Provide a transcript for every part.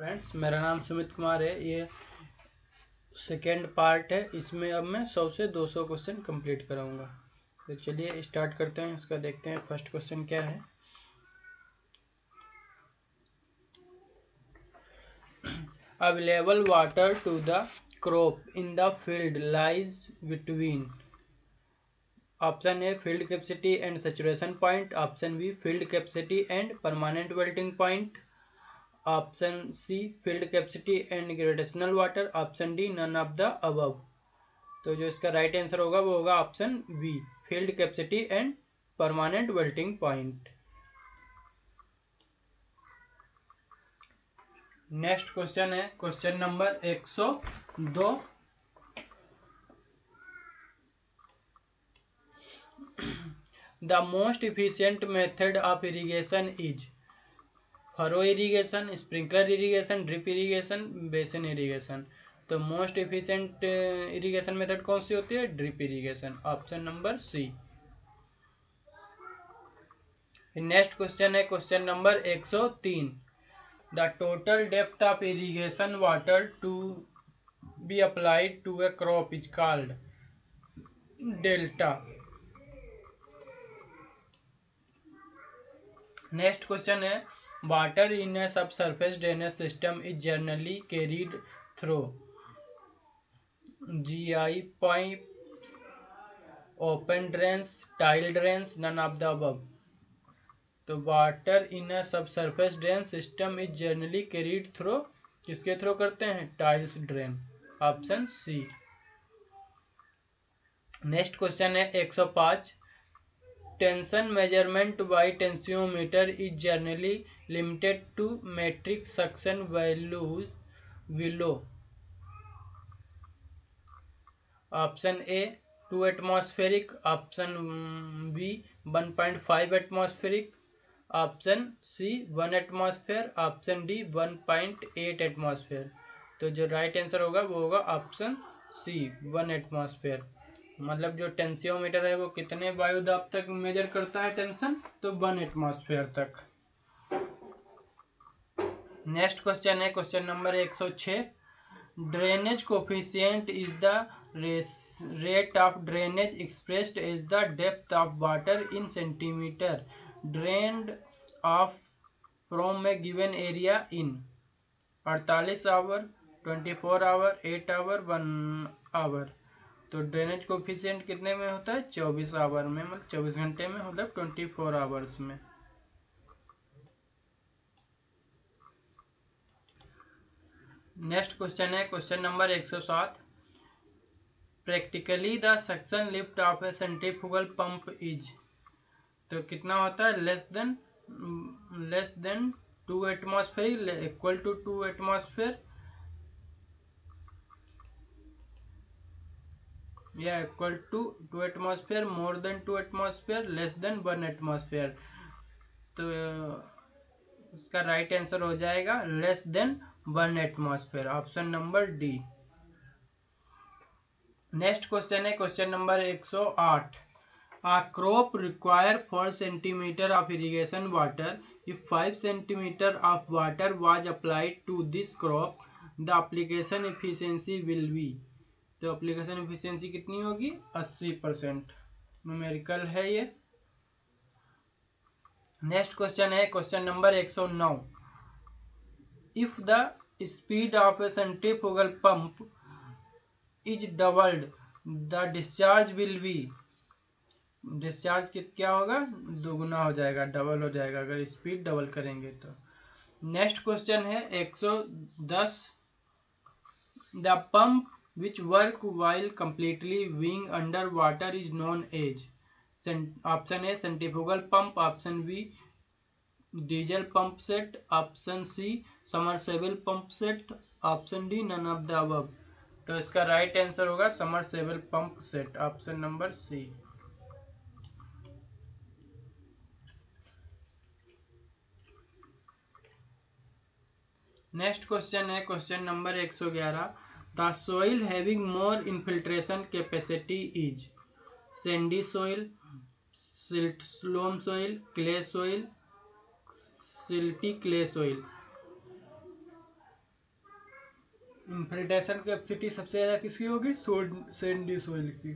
Friends, मेरा नाम सुमित कुमार है। ये सेकेंड पार्ट है। इसमें अब मैं 100 से 200 क्वेश्चन कंप्लीट कराऊंगा। तो चलिए स्टार्ट करते हैं। इसका देखते हैं फर्स्ट क्वेश्चन क्या है। Available water to the crop in the field lies between option A field capacity and saturation point, option B field capacity and permanent wilting point, option C field capacity and gravitational water, option D none of the above. तो जो इसका right answer होगा वो होगा option B field capacity and permanent wilting point. Next question है question number 102। The most efficient method of irrigation is furrow irrigation, sprinkler irrigation, drip irrigation, basin irrigation. तो most efficient irrigation method कौन सी होती है? Drip irrigation, option number C. Next question है question number 103। The total depth of irrigation water to be applied to a crop is called delta. Next question है water in a subsurface drainage system is generally carried through GI pipes, open drains, tile drains, none of the above। तो water in a subsurface drain system is generally carried through, किसके through करते हैं? Tiles drain, option C. Next question है 105। Tension measurement by tensiometer is generally limited to matric suction values below. Option A 2 atmospheric, option B 1.5 atmospheric, option C 1 atmosphere, option D 1.8 atmosphere. तो जो right answer होगा वो होगा option C 1 atmosphere. मतलब जो tensiometer है वो कितने वायुदाब तक मेजर करता है टेंशन? तो 1 एटमॉस्फेयर तक। नेक्स्ट क्वेश्चन है question number 106। Drainage coefficient is the rate of drainage expressed as the depth of water in centimeter drained off from a given area in 48 hour, 24 hour, 8 hour, 1 hour. तो drainage coefficient कितने में होता है? 24 our में, मतलब 24 घंटे में, मतलब 24 आवर्स में। नेक्स्ट क्वेश्चन है question number 107। Practically the suction lift of a centrifugal pump is, तो कितना होता है? Less than 2 atmosphere, equal to 2 atmosphere, या equal to 2 atmosphere, more than 2 atmosphere, less than 1 atmosphere. तो इसका राइट आंसर हो जाएगा less than 1 atmosphere, option number D. Next question है question number 108। A crop require 4 centimeter of irrigation water. If 5 centimeter of water was applied to this crop, the application efficiency will be, तो application efficiency कितनी होगी? 80%। Numerical है ये। Next question है question number 109। If the speed of a centrifugal pump is doubled, the discharge will be, discharge क्या होगा? दोगुना हो जाएगा, डबल हो जाएगा अगर स्पीड डबल करेंगे तो। नेक्स्ट क्वेश्चन है 110। The pump which work while completely being under water is known as. Option A centrifugal pump, option B diesel pump set, option C submersible pump set, option D none of the above. तो इसका right answer होगा submersible pump set, option number C. Next question है question number 111। The soil having more infiltration capacity is sandy soil, silt loam soil, clay soil, silty clay soil. Infiltration capacity सबसे ज्यादा किसकी होगी? Sandy soil की।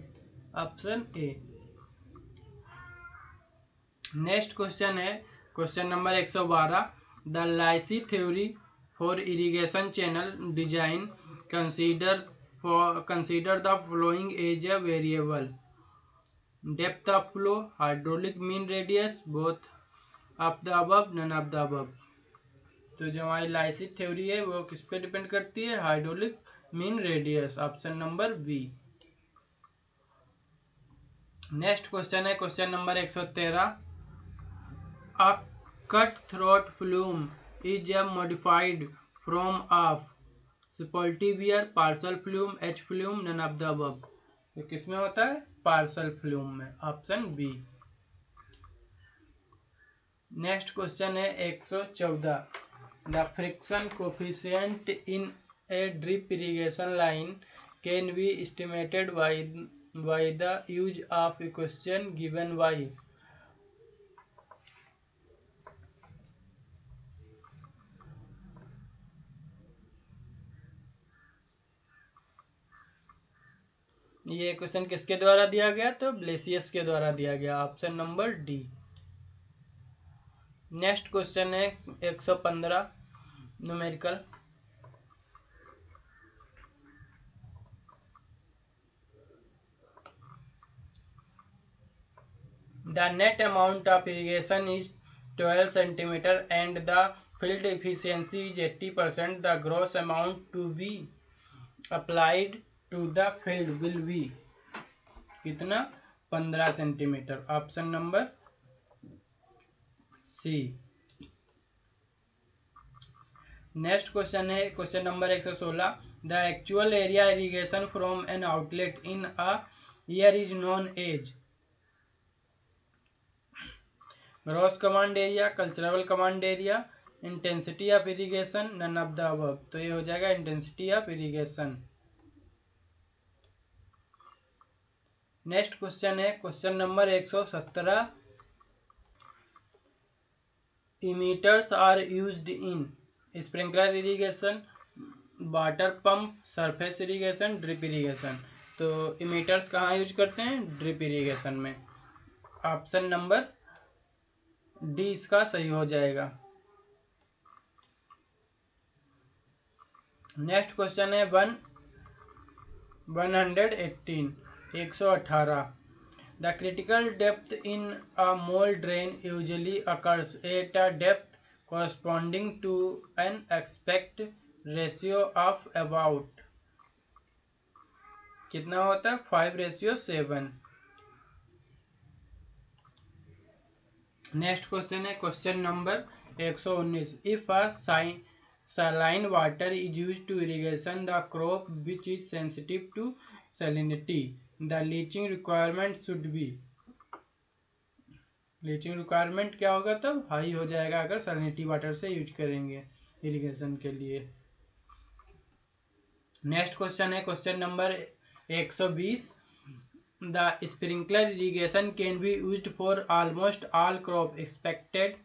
Option A. Next question है question number 112। The Lacey theory for irrigation channel design consider the flowing as a variable: depth of flow, hydraulic mean radius, both of the above, none of the above. तो जो हमारी लाइसी theory है वो किस पे depend करती है? Hydraulic mean radius. Option number B. Next question है question number 113। A cut throat flume is a modified from of spoltivier, Parshall flume, H flume, none of the above. तो किसमें होता है? पार्सल फ्लूम में। Option B. Next question है 114। The friction coefficient in a drip irrigation line can be estimated by the use of equation given by। ये question किसके द्वारा दिया गया? तो ब्लेसियस के द्वारा दिया गया। Option number D. Next question है 115 numerical. The net amount of irrigation is 12 centimeter and the field efficiency is 80%. The gross amount to be applied to the field will be कितना? 15 centimetre. Option number C. Next question है question number 116। The actual area irrigation from an outlet in a year is known as gross command area, cultural command area, intensity of irrigation, none of the above. तो ये हो जाएगा intensity of irrigation. Next question है question number 117। Emitters are used in sprinkler irrigation, water pump, surface irrigation, drip irrigation. तो emitters कहाँ use करते हैं? Drip irrigation में। ऑप्शन नंबर डी इसका सही हो जाएगा। नेक्स्ट क्वेश्चन है 118। The critical depth in a mole drain usually occurs at a depth corresponding to an aspect ratio of about कितना होता है? 5:7। नेक्स्ट क्वेश्चन है question number 119। If a saline water is used to irrigation the crop which is sensitive to salinity, the leaching requirement should be। Leaching requirement क्या होगा? तब high हो जाएगा अगर सैलिनिटी वाटर से यूज करेंगे इरिगेशन के लिए। नेक्स्ट क्वेश्चन है question number 120। The sprinkler irrigation can be used for almost all crop expected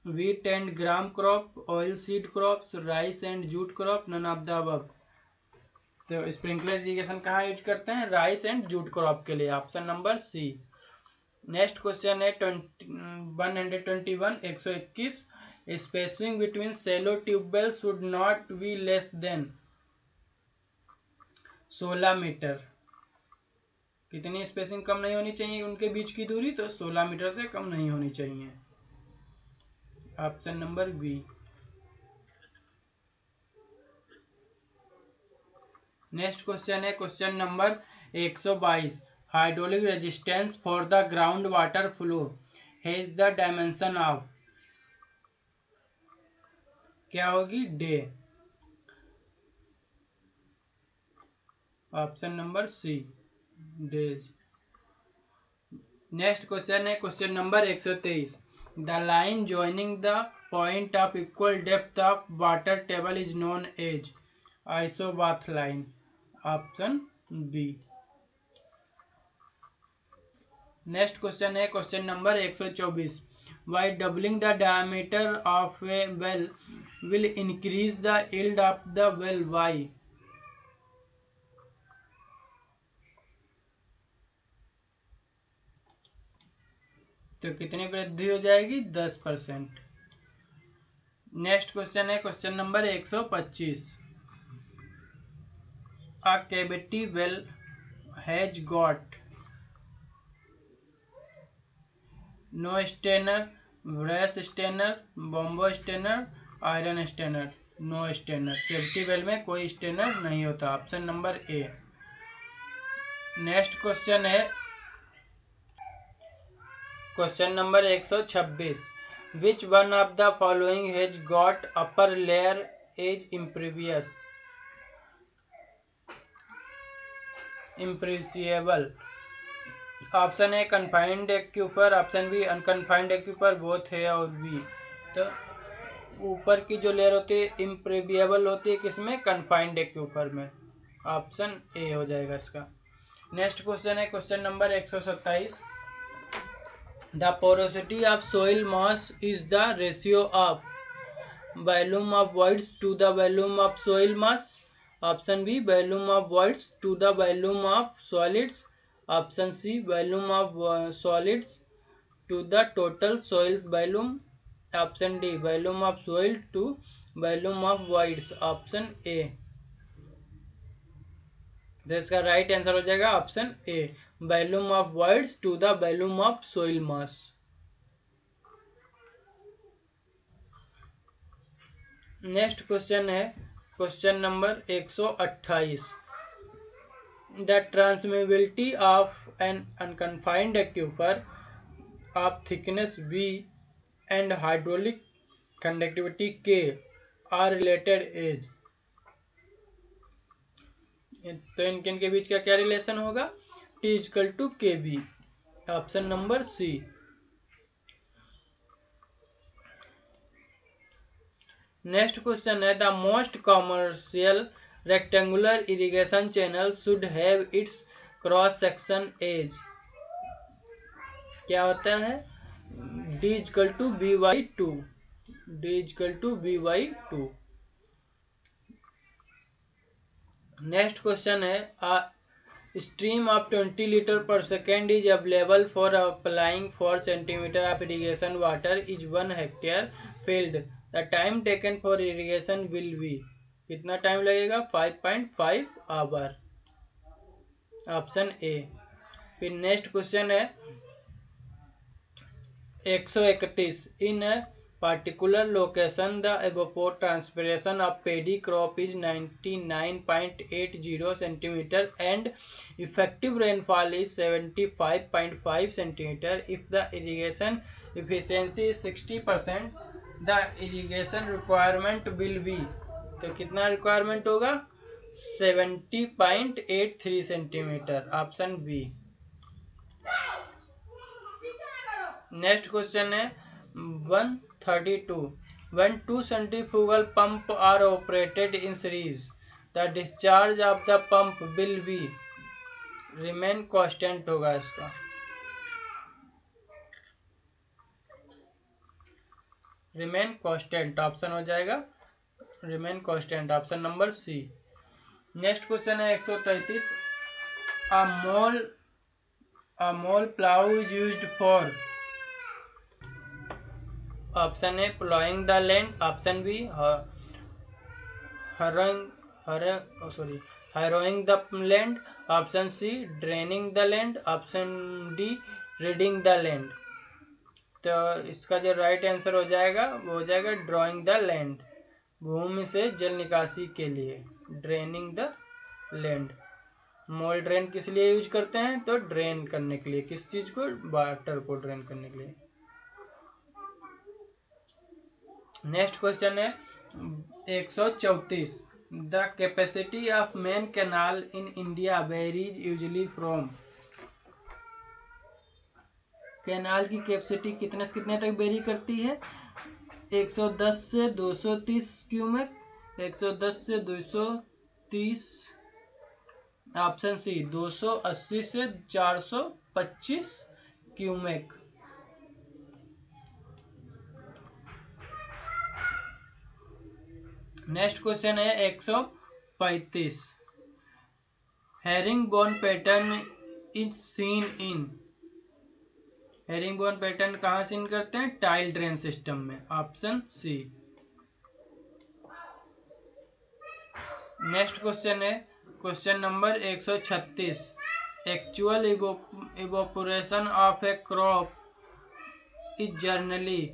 wheat and gram crop, oil seed crops, rice and jute crop, none of the above। तो sprinkler irrigation कहाँ use करते हैं? Rice and jute crop के लिए। Option number C. Next question है 121। Spacing between shallow tube well should not be less than 16 metre. कितनी spacing कम नहीं होनी चाहिए उनके बीच की दूरी? तो 16 मीटर से कम नहीं होनी चाहिए। Option number B. Next question है question number 122। Hydraulic resistance for the ground water flow has the dimension of क्या होगी? Day. Option number C, days. Next question है question number 123। The line joining the point of equal depth of water table is known as isobath line. Option B. Next question है question number 124। by doubling the diameter of a well will increase the yield of the well by। तो कितनी वृद्धि हो जाएगी? 10%। Next question है question number 125। A cavity well has got no strainer, brass strainer, bamboo strainer, iron strainer। No strainer, cavity well में कोई strainer नहीं होता। Option number A. Next question है question number 126। Which one of the following has got upper layer as impressible. Option A confined aquifer, option B unconfined aquifer, both है और B. तो ऊपर की जो लेयर होती है इम्प्रेसिबल होती है किसमें? कन्फाइंड एक्यूपर में। ऑप्शन ए हो जाएगा इसका। नेक्स्ट क्वेश्चन है question number 127। The porosity of soil mass is the ratio of volume of voids to the volume of soil mass. Option B volume of voids to the volume of solids. Option C volume of solids to the total soil volume. Option D volume of soil to volume of voids. Option A. तो इसका right answer हो जाएगा option A, volume of voids to the volume of soil mass. Next question है question number 128। The transmissibility of an unconfined aquifer of thickness V and hydraulic conductivity K are related as. तो इनके बीच का क्या relation होगा? T equal to KB। Option number C. Next question है the most commercial rectangular irrigation channel should have its cross section as. क्या होता है? D equal to B/2। D equal to B/2। Next question है a stream of 20 liter per second is available for applying 4 centimeter of irrigation water is 1 hectare field. The time taken for irrigation will be। कितना time लगेगा? 5.5 our. Option A. फिर next question है 131। इन particular location the evapotranspiration of paddy crop is 99.80 centimeter and effective rainfall is 75.5 centimeter. If the irrigation efficiency is 60%, the irrigation requirement will be। तो कितना requirement होगा? 70.83 centimetre. Option B. Next question है 132। When two centrifugal pump are operated in series, the discharge of the pump will be। remain constant होगा इसका। remain constant option हो जाएगा remain constant। Option number C. Next question है 133। a mole plow is used for। Option A ploughing the land. Option B harrowing the land। Option C draining the land. Option D reading the land. तो इसका जो right answer हो जाएगा वो हो जाएगा drawing the land. भूमि से जल निकासी के लिए draining the land. Mole drain किस लिए यूज करते हैं? तो ड्रेन करने के लिए। किस चीज को? वाटर को ड्रेन करने के लिए। नेक्स्ट क्वेश्चन है 134। The capacity of main canal in India varies usually from. Canal की कैपेसिटी कितने से कितने तक वेरी करती है? 110 से 230 क्यूमेक। 110 से 230। ऑप्शन सी 280 से 425 क्यूमेक। नेक्स्ट क्वेश्चन है 135। Herring bone pattern is seen in. Herring bone pattern कहाँ सीन करते हैं? टाइल ड्रेन सिस्टम में, ऑप्शन सी। नेक्स्ट क्वेश्चन है question number 136। Actual evaporation of a crop is generally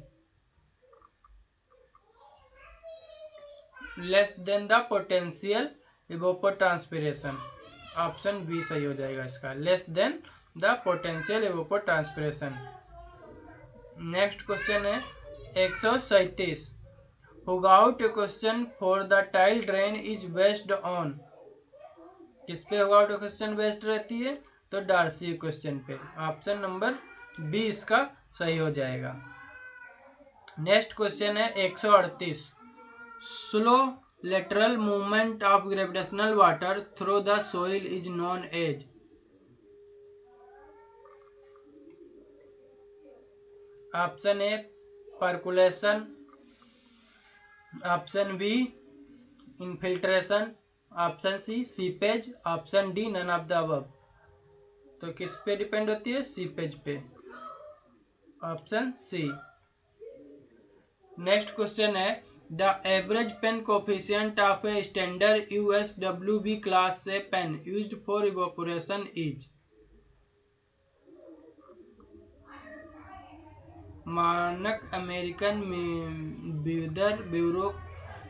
less than the potential evapotranspiration. Option B सही हो जाएगा इसका, less than the potential evapotranspiration. Next question है 137। Hooghoudt question for the tile drain is based on. किस पे Hooghoudt question based रहती है? तो डार्सी क्वेश्चन पे। ऑप्शन नंबर बी इसका सही हो जाएगा। नेक्स्ट क्वेश्चन है 138। Slow lateral movement of gravitational water through the soil is known as। Option A percolation, option B infiltration, option C seepage, option D none of the above. तो किस पे depend होती है? सीपेज पे, option C. Next question है the average pan coefficient of a standard USWB class A pan used for evaporation is. मानक American ब्यूदर bureau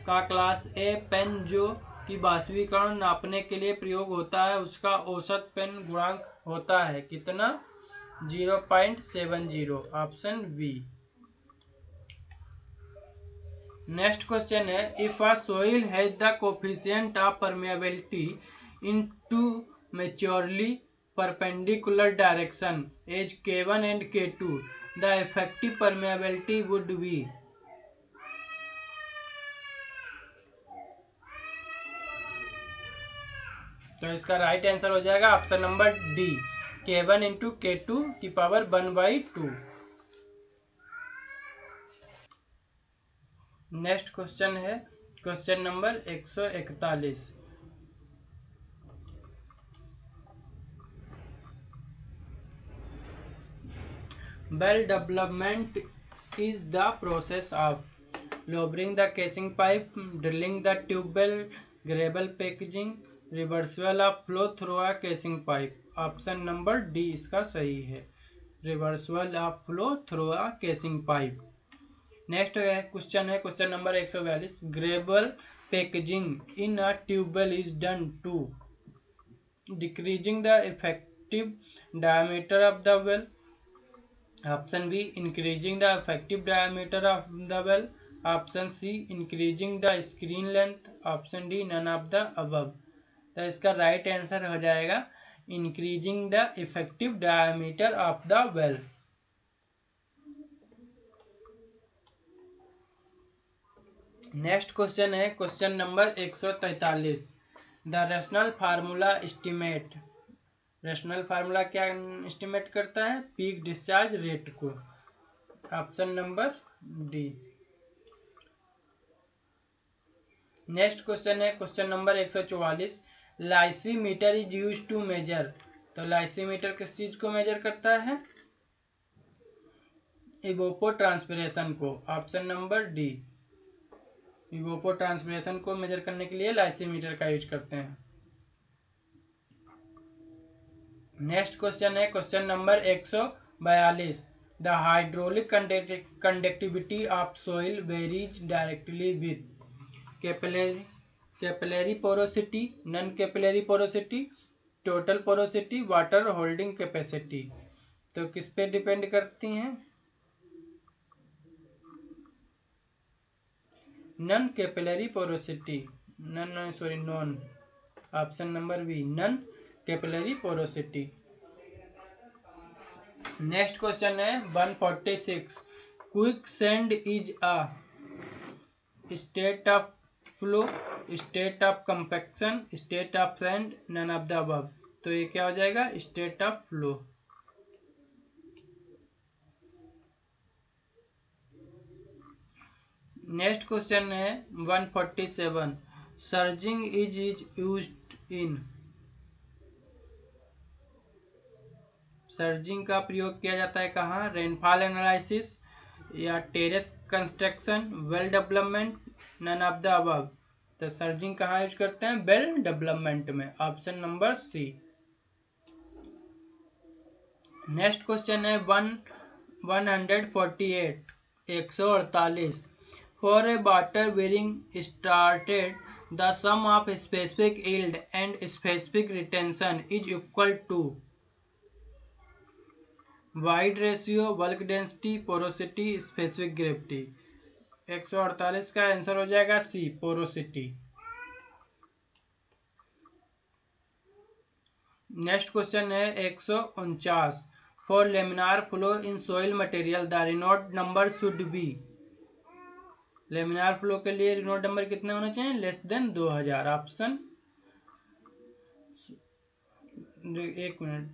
का क्लास ए पेन जो कि बाष्पीकरण नापने के लिए प्रयोग होता है, उसका औसत पेन गुणांक होता है कितना? 0.70, ऑप्शन बी। नेक्स्ट क्वेश्चन है if a soil has the coefficient of permeability in two mutually perpendicular direction as K1 and K2 the effective permeability would be. तो इसका राइट आंसर हो जाएगा option number D, K1 into K2 की power 1/2। Next question है question number 141। Well development is the process of lowering the casing pipe, drilling the tube well, gravel packaging, reversal of flow through a casing pipe। Option number D इसका सही है, reversal of flow through a casing pipe. Next question है question number 142। Gravel packaging in a tubewell is done to decreasing the effective diameter of the well. Option B increasing the effective diameter of the well, option C increasing the screen length, option D none of the above. तो इसका right answer हो जाएगा increasing the effective diameter of the well. Next question है question number 143। The rational formula estimate. Rational formula क्या estimate करता है? Peak discharge rate को। Option number D. Next question है question number 144। Lysimeter is used to measure. तो lysimeter किस चीज को मेजर करता है? इवोपोट्रांसपिरेशन को। ऑप्शन नंबर डी, इवोपोट्रांसपिरेशन को मेजर करने के लिए लाइसीमीटर का यूज करते हैं। नेक्स्ट क्वेश्चन है question number 142। The hydraulic conductivity of soil varies directly with capillary porosity, non capillary porosity, total porosity, water holding capacity. तो किस पे डिपेंड करती हैं? Non capillary porosity, non, option number B non capillary porosity. Next question है 146। Quicksand is a state of flow, state of compaction, state of sand, none of the above. तो ये क्या हो जाएगा? State of flow. Next question है 147, surging is used in. Surging का प्रयोग किया जाता है कहाँ? रेनफॉल एनालिसिस या terrace construction, well development, none of the above. तो सर्जिंग कहाँ यूज करते हैं? वेल डेवलपमेंट में, option number C. Next question है 148, 148, for a water bearing strata the sum of specific yield and specific retention is equal to void ratio, bulk density, porosity, specific gravity. 148 का answer हो जाएगा सी, porosity. Next question है 149, for laminar flow in soil material the Reynold number should be. Laminar flow के लिए Reynold number कितने होना चाहिए? Less than 2000, option. एक minute,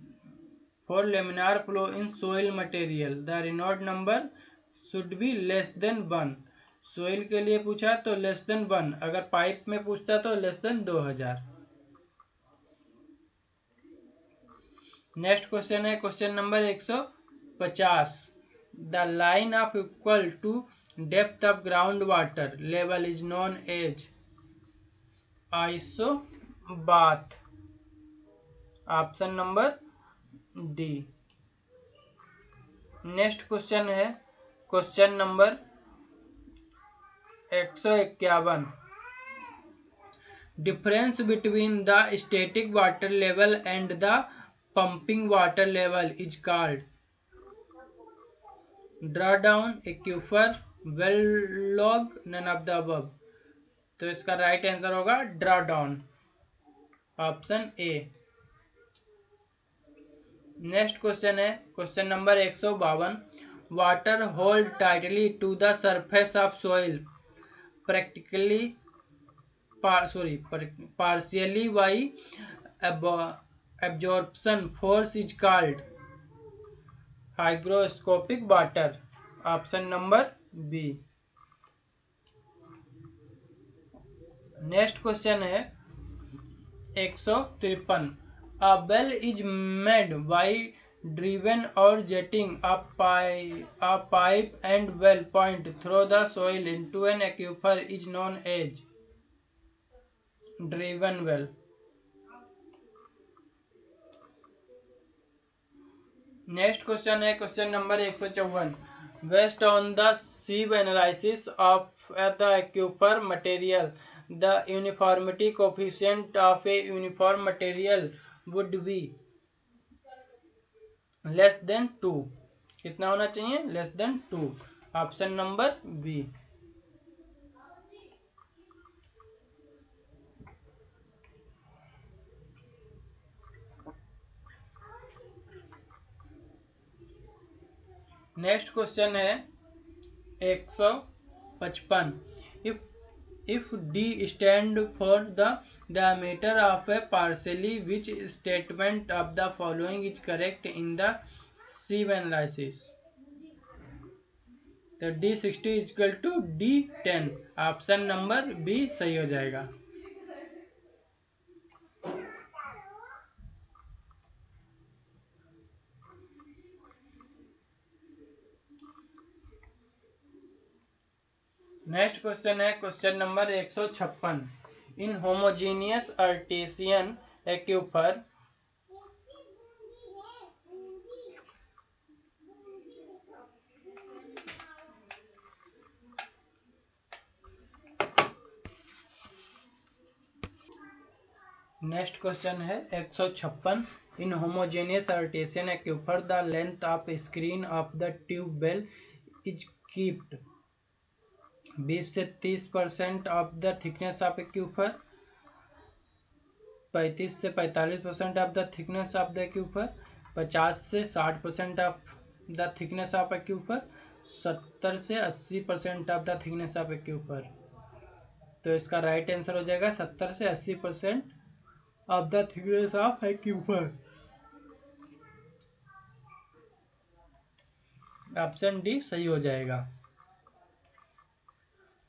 for laminar flow in soil material the Reynold number should be less than 1। Soil के लिए पूछा तो लेस देन 1, अगर पाइप में पूछता तो लेस देन 2000। नेक्स्ट क्वेश्चन है question number 150, the line of equal to depth of ground water level is known as isobath, option number D. Next question है question number 151, difference between the static water level and the pumping water level is called draw down, aquifer, well log, none of the above. तो इसका right answer होगा draw down, option A. Next question है question number 152, water hold tightly to the surface of soil practically partially by absorption force is called hygroscopic water, option number B. Next question है 153, a well is made by driven or jetting a pipe and well point through the soil into an aquifer is known as driven well। Next question है question number 154, based on the sieve analysis of the aquifer material the uniformity coefficient of a uniform material would be less than 2। कितना होना चाहिए? Less than 2, option number B. Next question है 155, if d stand for the diameter of a parcel, which statement of the following is correct in the sieve analysis? तो d60 equal to d10, option number B सही हो जाएगा। Next question है question number 156, in homogeneous artesian aquifer next question है 156, in homogeneous artesian aquifer the length of screen of the tube well is keeped 20 से 30% of the thickness of aquifer, 35 से 45% of the thickness of the aquifer, 50 से 60% of the thickness of aquifer, 70 से 80% of the thickness of aquifer. तो इसका right answer हो जाएगा 70 से 80% of the thickness of aquifer, option D सही हो जाएगा।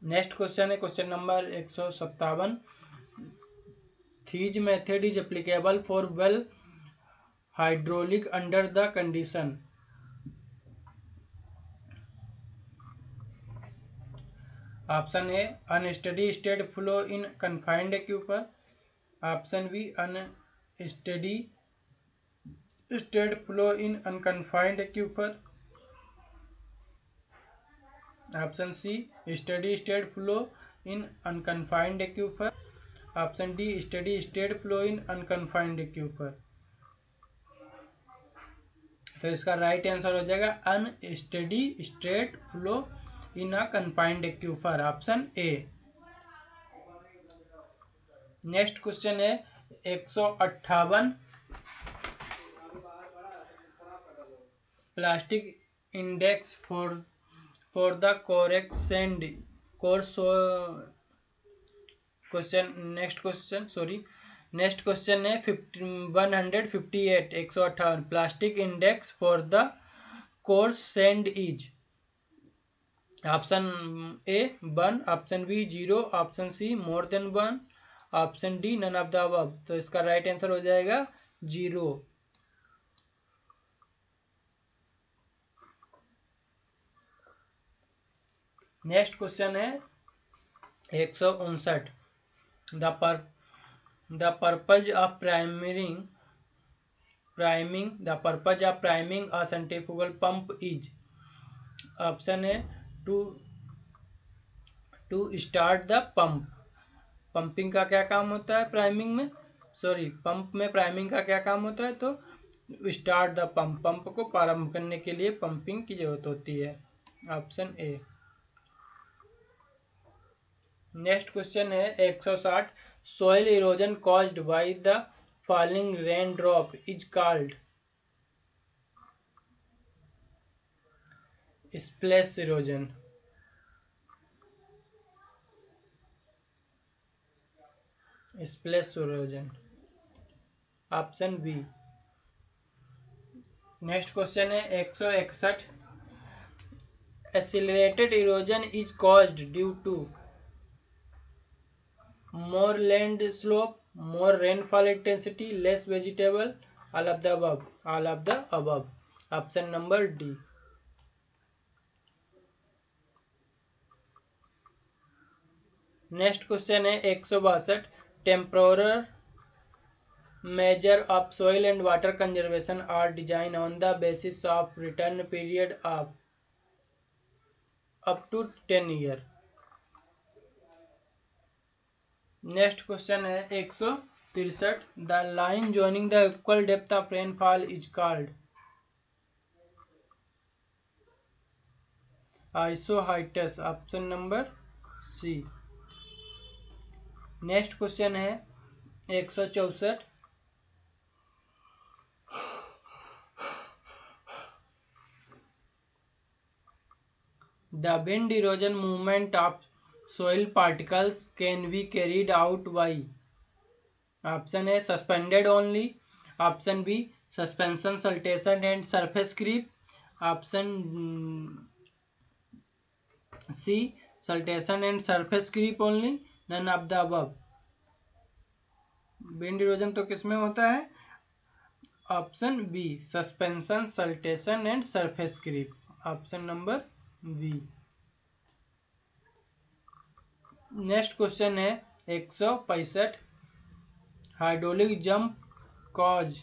नेक्स्ट क्वेश्चन है question number 157। Theis method is applicable for well hydraulic under the condition. Option A unsteady state flow in confined aquifer. Option B unsteady state flow in unconfined aquifer. Option C steady state flow in unconfined aquifer. Option D steady state flow in unconfined aquifer. तो इसका right answer हो जाएगा unsteady state flow in a confined aquifer, option A. Next question है 158। Plastic index for the coarse sand coarse question. Next question है 158 158। Plastic index for the coarse sand is. Option A 1, option B 0, option C more than 1, option D none of the above. तो इसका right answer हो जाएगा 0। Next question है 159। The purpose of priming a centrifugal pump is. Option है to start the pump. Pumping का क्या काम होता है प्राइमिंग में, पंप में प्राइमिंग का क्या काम होता है, तो स्टार्ट द पंप, पंप को प्रारंभ करने के लिए पंपिंग की जरूरत होती है, ऑप्शन ए। नेक्स्ट क्वेश्चन है 160। Soil erosion caused by the falling rain drop is called. Splash erosion. Splash erosion, option B. Next question है 161। Accelerated erosion is caused due to more land slope, more rainfall intensity, less vegetable, all of the above, option number D। Next question है 162। Temporal measure of soil and water conservation are designed on the basis of return period of up to 10 years। Next question है 163। The line joining the equal depth of rainfall is called. Isohyets, option number C. Next question है 164। The wind erosion movement of soil particles can be carried out by। Option A suspended only, option B suspension, saltation and surface creep, option C saltation and surface creep only, none of the above। wind erosion तो किसमें होता है, option B suspension, saltation and surface creep, option number B. Next question है 165। Hydraulic jump cause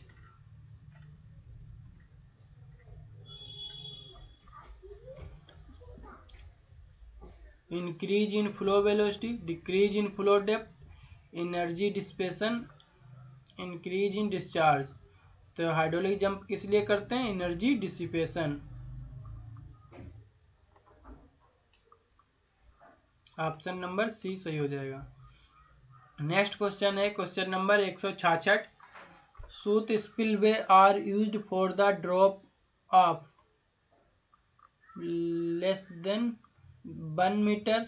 increase in flow velocity, decrease in flow depth, energy dissipation, increase in discharge. तो hydraulic jump किस लिए करते हैं, energy dissipation, option number C सही हो जाएगा। Next question है question number 166। Chute spillway are used for the drop of less than 1 metre,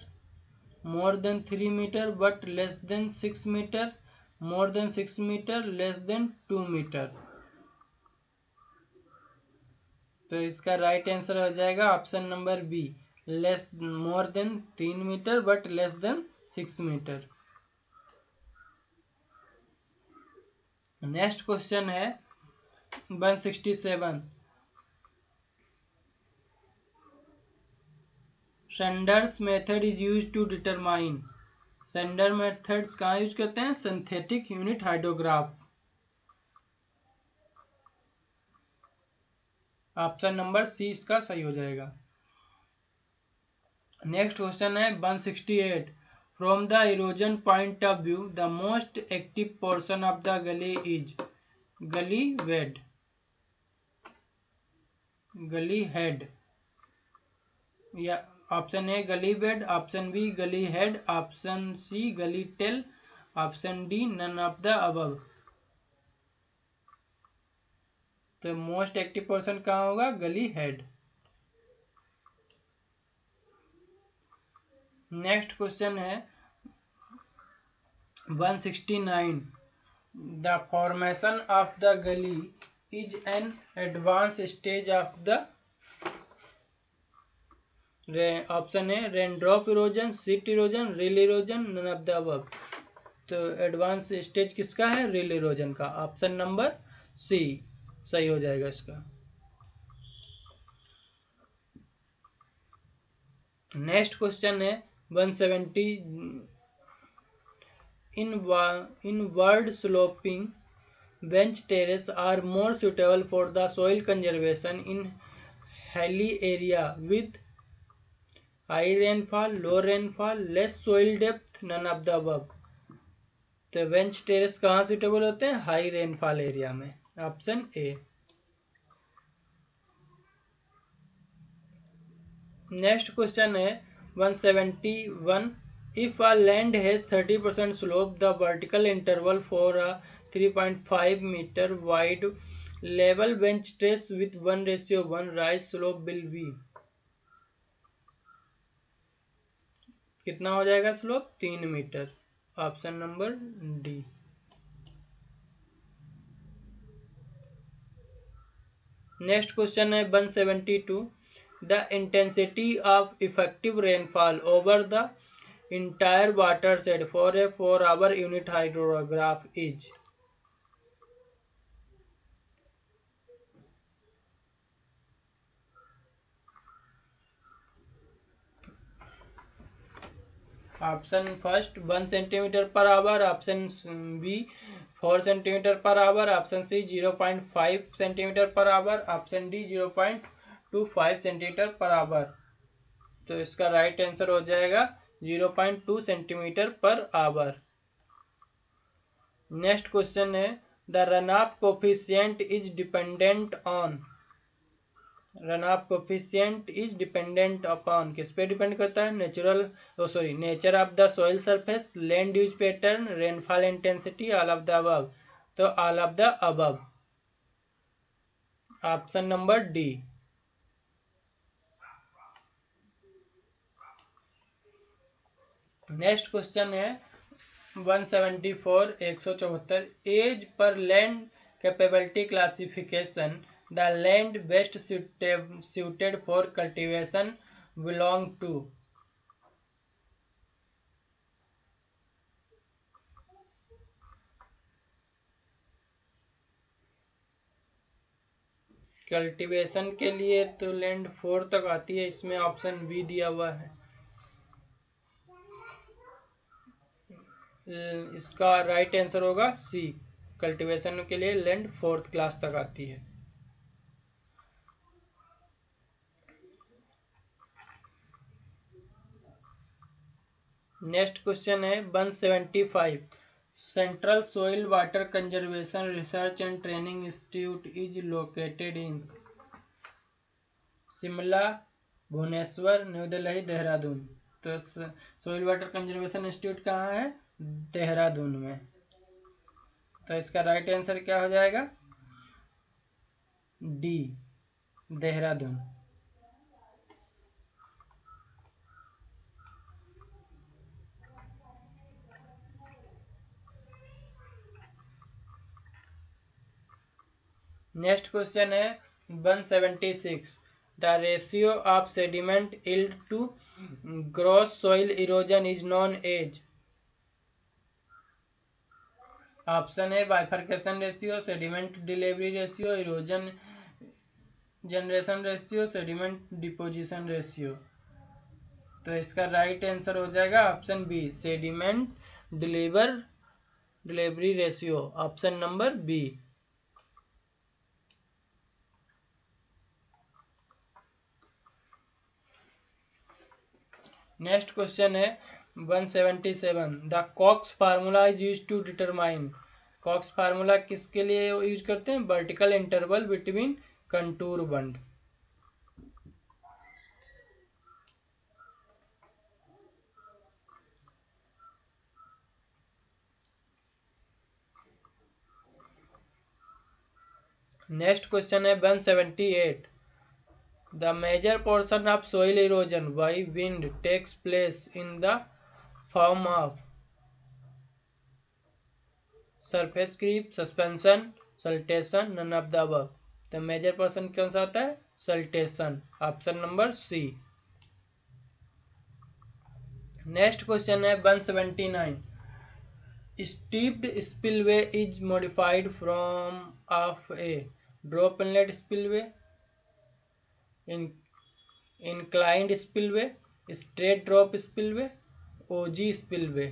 more than 3 metre but less than 6 metre, more than 6 metre, less than 2 metre. तो इसका right answer हो जाएगा option number B, less more than 3 metre but less than 6 metre. Next question है 167। Snyder's method is use to determine. Snyder methods कहाँ use करते हैं? Synthetic unit hydrograph. Option number C इसका सही हो जाएगा। नेक्स्ट क्वेश्चन है 168। From the erosion point of view the most active portion of the gully is. Gully bed, gully head, या option A gully bed, option B gully head, option C gully tail, option D none of the above. तो most active portion कहाँ होगा? Gully head. Next question है 169। The formation of the gully is an advance stage of the. Option A raindrop erosion, sheet erosion, rill erosion, none of the above. तो advance stage किसका है? रिल erosion का। Option number C सही हो जाएगा इसका। Next question है 170। Inward sloping bench terrace are more suitable for the soil conservation in hilly area with high rainfall, low rainfall, less soil depth, none of the above। तो bench terrace कहाँ suitable होते हैं? High rainfall area में। Option A. Next question है 171। If a land has 30% slope the vertical interval for a 3.5 metre wide level bench terrace with 1:1 rise slope will be. कितना हो जाएगा slope? 3 metre. Option number D. Next question है 172। The intensity of effective rainfall over the entire watershed for a 4-hour unit hydrograph is। Option first 1 centimetre per hour, option B 4 centimetre per hour, option C 0.5 centimetre per hour, option D 0.25 centimetre per hour. तो इसका right answer हो जाएगा 0.2 centimetre per hour. Next question है the run off coefficient is dependent on. Run off coefficient is dependent upon, किस पे depend करता है? Nature of the soil surface, land use pattern, rainfall intensity, all of the above. तो all of the above. Option number D. Next question है 174 174। As per land capability classification the land best suited for cultivation belong to। Cultivation के लिए तो land 4 तक आती है, इसमें option B दिया हुआ है। इसका राइट आंसर होगा सी। कल्टीवेशन के लिए लैंड 4th क्लास तक आती है। नेक्स्ट क्वेश्चन है 175। Central soil water conservation research and training institute is located in. Shimla, Bhubaneswar, New Delhi, Dehradun. तो सोइल वाटर कंजर्वेशन इंस्टीट्यूट कहाँ है? देहरादून में। तो इसका राइट आंसर क्या हो जाएगा? डी, देहरादून। नेक्स्ट क्वेश्चन है 176। The ratio of sediment yield to gross soil erosion is known as. Option A bifurcation ratio, sediment delivery ratio, erosion generation ratio, sediment deposition ratio. तो इसका राइट आंसर हो जाएगा option B, sediment delivery ratio, option number B. Next question है 177। The Cox formula is use to determine. Cox formula किसके लिए use करते हैं? Vertical interval between contour bund. Next question है 178। The major portion of soil erosion by wind takes place in the form of surface creep, suspension, saltation, none of the above. The major portion कौन सा होता है? Saltation, option number C. Next question है 179। Stepped spillway is modified from of a drop inlet spillway, inclined spillway, straight drop spillway, OG spillway.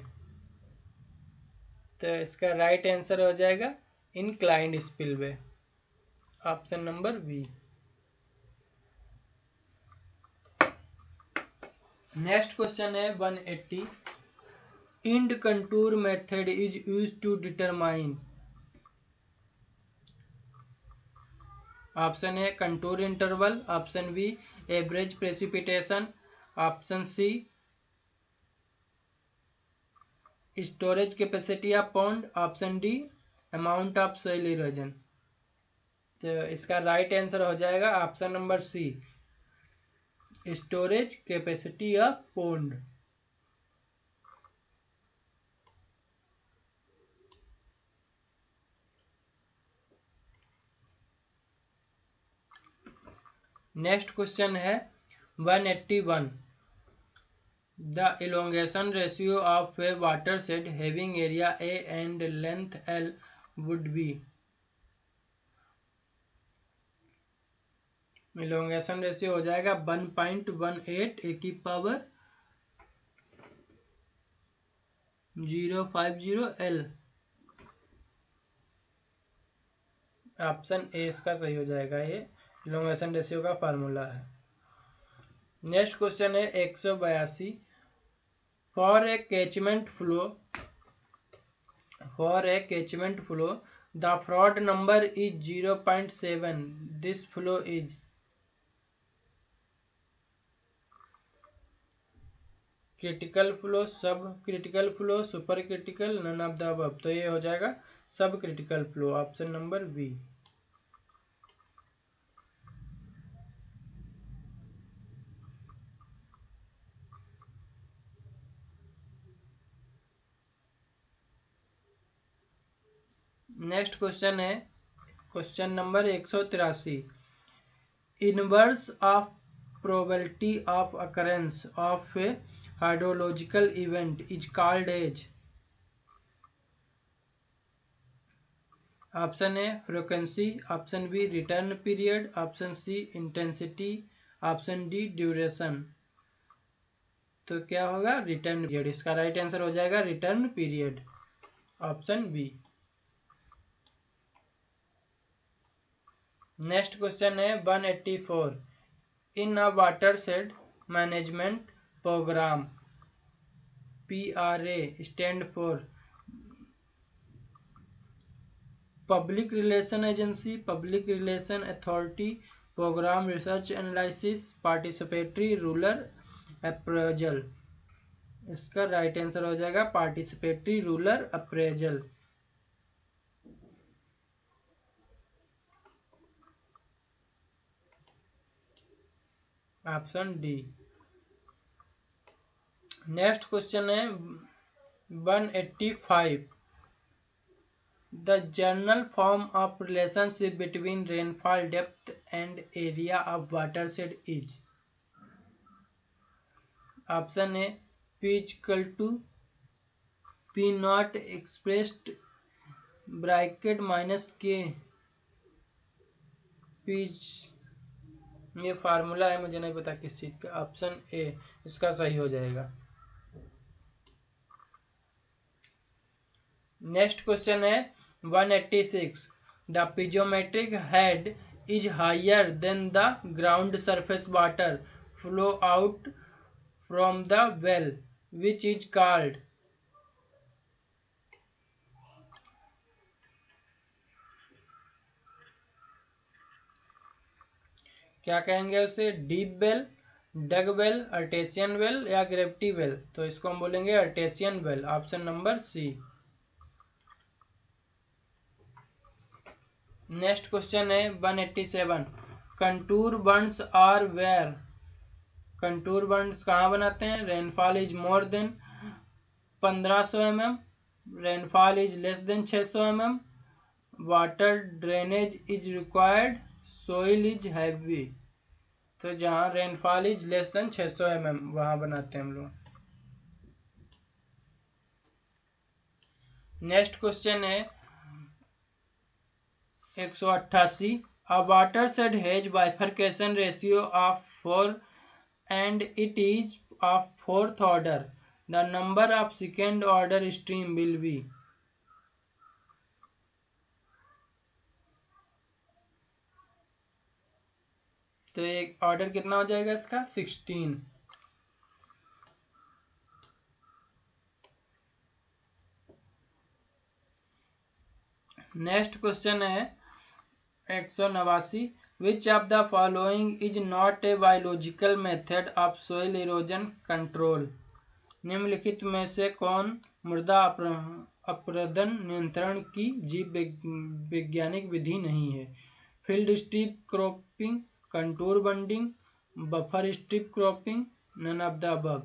तो इसका right answer हो जाएगा inclined spillway, option number B. Next question है 180। End contour method is use to determine. Option A contour interval, option B average precipitation, option C storage capacity of pond, option D amount of soil erosion. तो इसका right answer हो जाएगा option number C, storage capacity of pond. Next question है 181। The elongation ratio of a watershed having area A and length L would be. elongation ratio हो जाएगा 1.18 ए की power 050 L. Option A इसका सही हो जाएगा, ये elongation रेशियो का फार्मूला है। नेक्स्ट क्वेश्चन है 182। For a catchment flow the Froude number is 0.7। This flow is. Critical flow, sub critical flow, super critical, none of the above. तो ये हो जाएगा sub critical flow, option number B. Next question है question number 183। Inverse of probability of occurrence of a hydrological event is called as. Option A frequency, option B return period, option C intensity, option D duration. तो क्या होगा? Return period. इसका right answer हो जाएगा return period, option B. Next question है 184। In a watershed management programme, PRA stand for public relation agency, public relation authority, programme research analysis, participatory rural appraisal. इसका right answer हो जाएगा participatory rural appraisal, option D. Next question है 185। The general form of relationship between rainfall depth and area of watershed is. Option A, P is equal to P naught expressed bracket minus के P, ये formula है, मुझे नहीं पता किस चीज का। ऑप्शन ए इसका सही हो जाएगा। नेक्स्ट क्वेश्चन है 186। The piezometric head is higher than the ground surface water flow out from the well which is called. क्या कहेंगे उसे? Deep well, dug well, artesian well या ग्रेविटी वेल? तो इसको हम बोलेंगे artesian well. Option number C. Next question है 187। Contour bunds are where. Contour bunds कहाँ बनाते हैं? Rainfall is more than 1500 mm, rainfall is less than 600 mm, water drainage is required, soil is heavy. तो जहाँ rainfall is less than 600 mm वहां बनाते हैं हम लोग। नेक्स्ट क्वेश्चन है 188। A watershed has bifurcation ratio of 4 and it is of fourth order. The number of second order stream will be। तो एक ऑर्डर कितना हो जाएगा इसका? 16। नेक्स्ट क्वेश्चन है 189। Which of the following is not a biological method of soil erosion control. निम्नलिखित में से कौन मृदा अपरदन नियंत्रण की जीव वैज्ञानिक विधि नहीं है? Field strip cropping, contour bunding, buffer strip cropping, none of the above.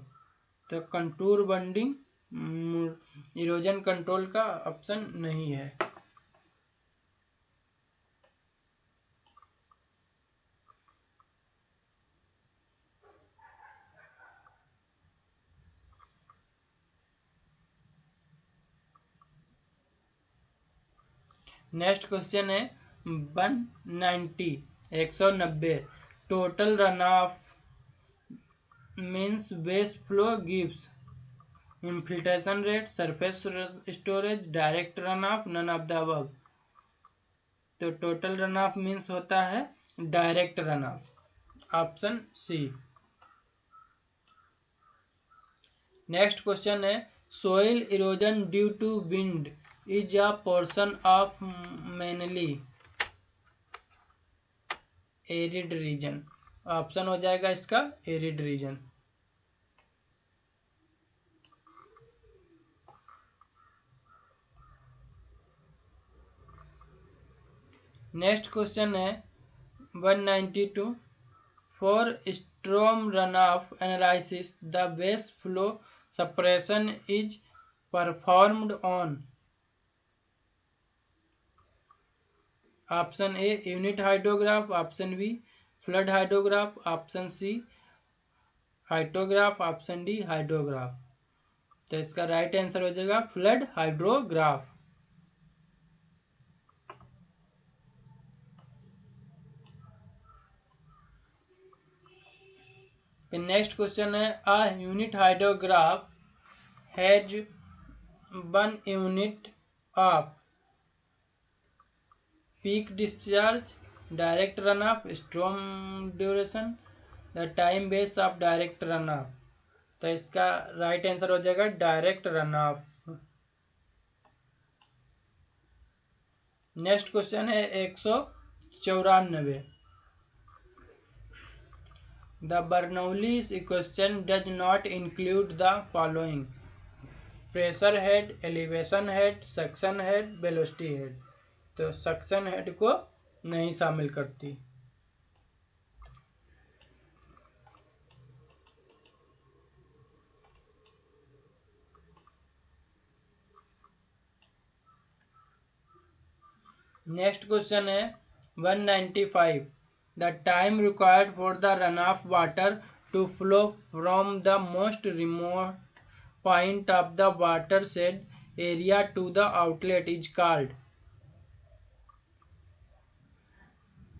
तो कंटूर बंडिंग इरोजन कंट्रोल का ऑप्शन नहीं है। नेक्स्ट क्वेश्चन है 190। 190। Total run off means waste flow gives infiltration rate, surface storage, direct run off, none of the above. तो total run off means होता है direct run off. Option C. Next question है soil erosion due to wind is a portion of mainly arid region. Option हो जाएगा इसका arid region. Next question है 192। For storm run off analysis the west flow suppression is performed on. Option A unit hydrograph, option B flood hydrograph, option C hydrograph, option D hydrograph. तो इसका right answer हो जाएगा flood hydrograph. Next question है a unit hydrograph has 1 unit off peak discharge, direct run of, storm duration, the time base of direct run of. तो इसका right answer हो जाएगा direct run of. Next question है 194। The Bernoulli's equation does not include the following. Pressure head, elevation head, suction head, velocity head. तो suction head को नहीं शामिल करती। नेक्स्ट क्वेश्चन है 195. The time required for the run off water to flow from the most remote point of the watershed area to the outlet is called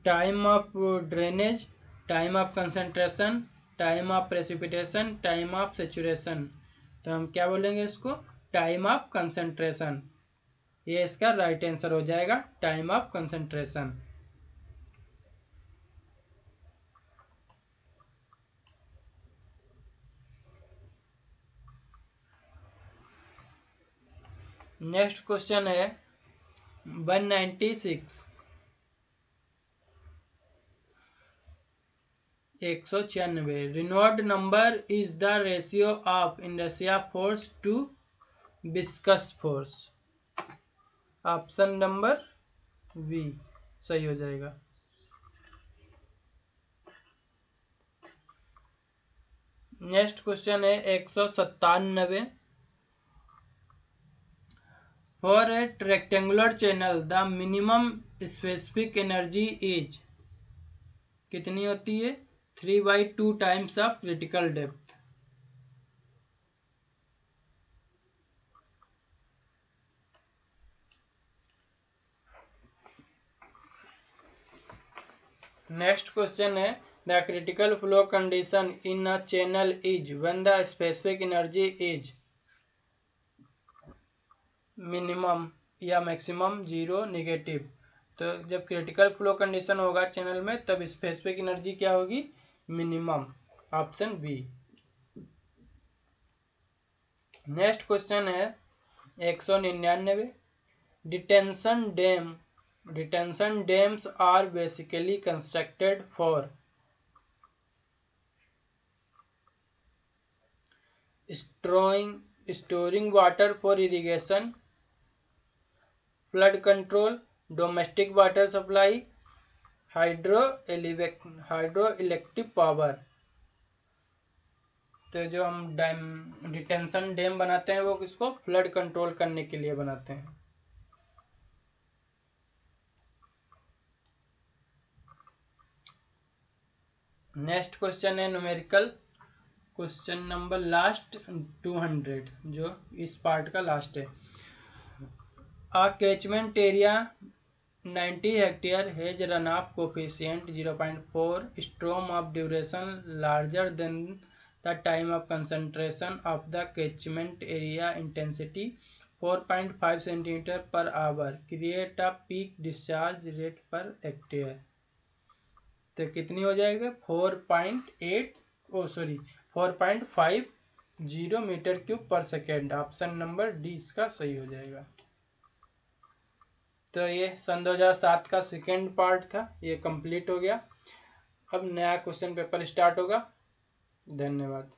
time of drainage, time of concentration, time of precipitation, time of saturation. तो हम क्या बोलेंगे इसको? Time of concentration. ये इसका right answer हो जाएगा, time of concentration. Next question है 196. 196. Renault number is the ratio of inertia force to viscous force. Option number B सही हो जाएगा. नेक्स्ट क्वेश्चन है 197. For a rectangular channel the minimum specific energy is कितनी होती है? 3/2 times of critical depth. Next question है the critical flow condition in a channel is when the specific energy is minimum या maximum, zero, negative. तो जब critical flow condition होगा channel में तब स्पेसिफिक एनर्जी क्या होगी? Minimum. Option B. Next question है 199. Detention dams are basically constructed for storing water for irrigation, flood control, domestic water supply, hydro electric power. तो जो हम डिटेंशन डैम बनाते हैं वो किसको? फ्लड कंट्रोल करने के लिए बनाते हैं. नेक्स्ट क्वेश्चन है न्यूमेरिकल क्वेश्चन नंबर लास्ट 200, जो इस पार्ट का लास्ट है. A catchment area 90 hectare has runoff coefficient 0.4, storm of duration larger than the time of concentration of the catchment area, intensity 4.5 centimeter per hour, create a peak discharge rate per hectare. तो कितनी हो जाएगा? 4.50 metre cube पर second. Option number D इसका सही हो जाएगा. तो ये सन 2007 का सेकेंड पार्ट था, ये कंप्लीट हो गया. अब नया क्वेश्चन पेपर स्टार्ट होगा. धन्यवाद.